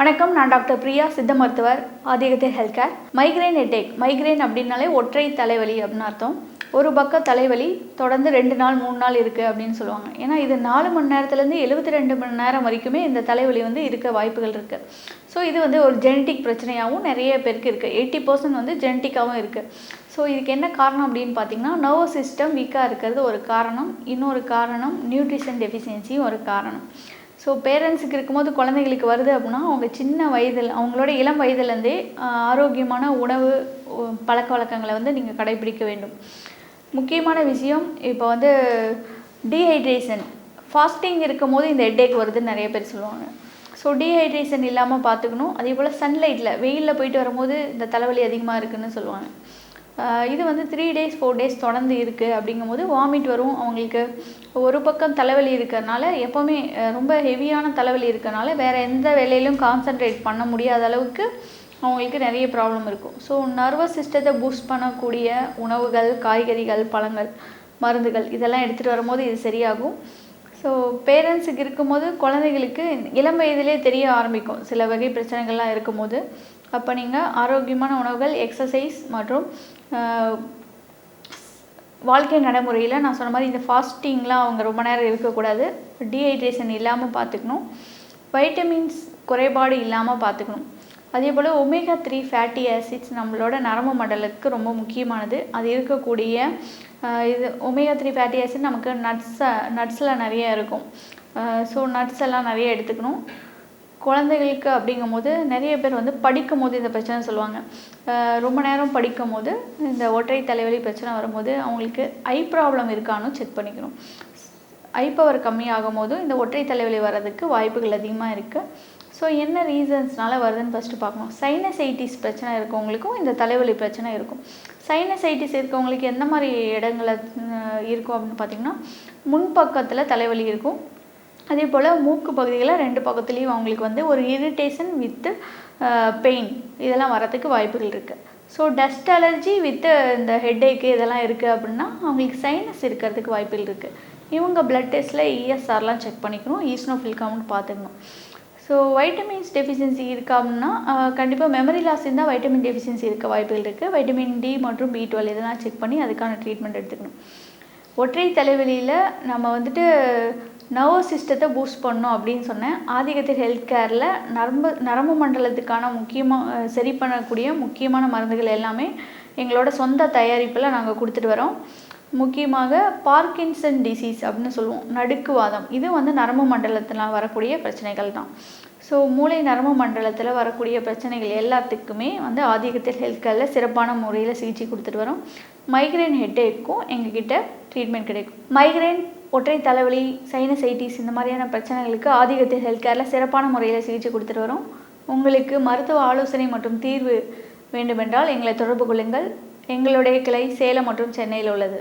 வணக்கம், நான் டாக்டர் பிரியா, சித்த மருத்துவர், ஆதிகத்தை health care. Migraine headache. Migraine அப்படின்னாலே ஒற்றை தலைவலி அப்படின்னு அர்த்தம். ஒரு பக்கம் தலைவலி தொடர்ந்து 2 நாள் 3 நாள் இருக்குது அப்படின்னு சொல்லுவாங்க. ஏன்னா இது 4 மணி நேரத்துலேருந்து 72 மணி நேரம் வரைக்குமே இந்த தலைவலி இருக்க வாய்ப்புகள் இருக்குது. ஸோ இது ஒரு ஜெனட்டிக் பிரச்சனையாகவும் நிறைய பேருக்கு இருக்குது. 80% ஜெனட்டிக்காகவும் இருக்குது. ஸோ இதுக்கு என்ன காரணம் அப்படின்னு பார்த்தீங்கன்னா, நர்வஸ் சிஸ்டம் வீக்காக இருக்கிறது ஒரு காரணம். இன்னொரு காரணம் நியூட்ரிஷன் டெஃபிஷியன்சியும் ஒரு காரணம். ஸோ பேரண்ட்ஸுக்கு இருக்கும்போது குழந்தைகளுக்கு வருது அப்படின்னா, அவங்க சின்ன வயதில் அவங்களோட இளம் வயதுலேருந்தே ஆரோக்கியமான உணவு பழக்க வழக்கங்களை நீங்கள் கடைபிடிக்க வேண்டும். முக்கியமான விஷயம் இப்போ டீஹைட்ரேஷன், ஃபாஸ்டிங் இருக்கும் போது இந்த ஹெட்டேக் வருதுன்னு நிறைய பேர் சொல்லுவாங்க. ஸோ டீஹைட்ரேஷன் இல்லாமல் பார்த்துக்கணும். அதே போல் சன்லைட்டில் வெயிலில் போயிட்டு வரும்போது இந்த தலைவலி அதிகமாக இருக்குதுன்னு சொல்லுவாங்க. இது 3 days 4 days தொடர்ந்து இருக்குது அப்படிங்கும்போது வாமிட் வரும். அவங்களுக்கு ஒரு பக்கம் தலைவலி இருக்கிறனால, எப்போவுமே ரொம்ப ஹெவியான தலைவலி இருக்கிறனால வேறு எந்த வேலையிலும் கான்சன்ட்ரேட் பண்ண முடியாத அளவுக்கு அவங்களுக்கு நிறைய ப்ராப்ளம் இருக்கும். ஸோ நர்வஸ் சிஸ்டத்தை பூஸ்ட் பண்ணக்கூடிய உணவுகள், காய்கறிகள், பழங்கள், மருந்துகள் இதெல்லாம் எடுத்துகிட்டு வரும்போது இது சரியாகும். ஸோ பேரண்ட்ஸுக்கு இருக்கும்போது குழந்தைகளுக்கு இளம் வயதிலே தெரிய ஆரம்பிக்கும் சில வகை பிரச்சனைகள்லாம் இருக்கும்போது. அப்போ நீங்கள் ஆரோக்கியமான உணவுகள், எக்ஸசைஸ் மற்றும் வாழ்க்கை நடைமுறையில் நான் சொன்ன மாதிரி இந்த ஃபாஸ்டிங்லாம் அவங்க ரொம்ப நேரம் இருக்கக்கூடாது. டீஹைட்ரேஷன் இல்லாமல் பார்த்துக்கணும். வைட்டமின்ஸ் குறைபாடு இல்லாமல் பார்த்துக்கணும். அதே போல் ஒமேகா 3 ஃபேட்டி ஆசிட்ஸ் நம்மளோட நரம்பு மண்டலத்துக்கு ரொம்ப முக்கியமானது. அது இருக்கக்கூடிய இது ஒமேகா 3 ஃபேட்டி ஆசிட் நமக்கு நட்ஸில் நிறைய இருக்கும். ஸோ நட்ஸ் எல்லாம் நிறைய எடுத்துக்கணும். குழந்தைகளுக்கு அப்படிங்கும்போது நிறைய பேர் படிக்கும் போது இந்த பிரச்சனை சொல்லுவாங்க. ரொம்ப நேரம் படிக்கும் போது இந்த ஒற்றை தலைவலி பிரச்சனை வரும்போது அவங்களுக்கு ஐ ப்ராப்ளம் இருக்கான்னு செக் பண்ணிக்கணும். ஐ பவர் கம்மியாகும் போது இந்த ஒற்றை தலைவலி வர்றதுக்கு வாய்ப்புகள் அதிகமாக இருக்குது. ஸோ என்ன ரீசன்ஸ்னால வருதுன்னு ஃபஸ்ட்டு பார்க்கணும். சைனசைட்டிஸ் பிரச்சனை இருக்கவங்களுக்கும் இந்த தலைவலி பிரச்சனை இருக்கும். சைனசைட்டிஸ் இருக்கவங்களுக்கு எந்த மாதிரி இடங்களில் இருக்கும் அப்படின்னு பார்த்திங்கன்னா, முன்பக்கத்தில் தலைவலி இருக்கும். அதே போல் மூக்கு பகுதிகளில் 2 பக்கத்துலேயும் அவங்களுக்கு ஒரு இரிட்டேஷன் வித்து பெயின் இதெல்லாம் வரத்துக்கு வாய்ப்புகள் இருக்குது. ஸோ டஸ்ட் அலர்ஜி வித்து இந்த ஹெட்டேக்கு இதெல்லாம் இருக்குது அப்படின்னா அவங்களுக்கு சைனஸ் இருக்கிறதுக்கு வாய்ப்புகள் இருக்குது. இவங்க பிளட் டெஸ்ட்டில் இஎஸ்ஆர்லாம் செக் பண்ணிக்கணும். ஈஸ்னோஃபில் கவுண்ட் பார்த்துக்கணும். ஸோ வைட்டமின்ஸ் டெஃபிஷியன்சி இருக்கா அப்படின்னா கண்டிப்பாக மெமரி லாஸ் இருந்தால் வைட்டமின் டெஃபிஷியன்சி இருக்க வாய்ப்புகள் இருக்குது. வைட்டமின் டி மற்றும் B12 இதெல்லாம் செக் பண்ணி அதுக்கான ட்ரீட்மெண்ட் எடுத்துக்கணும். ஒற்றை தலைவலியில் நம்ம நர்வஸ் சிஸ்டத்தை பூஸ்ட் பண்ணோம் அப்படின்னு சொன்னேன். ஆதிகத்தில் ஹெல்த் கேரில் நரம்பு மண்டலத்துக்கான சரி பண்ணக்கூடிய முக்கியமான மருந்துகள் எல்லாமே எங்களோட சொந்த தயாரிப்பில் நாங்கள் கொடுத்துட்டு வரோம். முக்கியமாக பார்க்கின்சன் டிசீஸ் அப்படின்னு சொல்லுவோம், நடுக்குவாதம். இது நரம்பு மண்டலத்தில் வரக்கூடிய பிரச்சனைகள் தான். ஸோ மூளை நரம்பு மண்டலத்தில் வரக்கூடிய பிரச்சனைகள் எல்லாத்துக்குமே ஆதிகத்தில் ஹெல்த் கேரில் சிறப்பான முறையில் சிகிச்சை கொடுத்துட்டு வரோம். மைக்ரைன் ஹெட்டேக்கும் எங்ககிட்ட ட்ரீட்மெண்ட் கிடைக்கும். மைக்ரைன், ஒற்றை தலைவலி, சைனசைட்டிஸ் இந்த மாதிரியான பிரச்சனைகளுக்கு ஆதிகத்தில் ஹெல்த் கேரில் சிறப்பான முறையில் சிகிச்சை கொடுத்துட்டு வரோம். உங்களுக்கு மருத்துவ ஆலோசனை மற்றும் தீர்வு வேண்டுமென்றால் எங்களை தொடர்பு கொள்ளுங்கள். எங்களுடைய கிளை சேலம் மற்றும் சென்னையில் உள்ளது.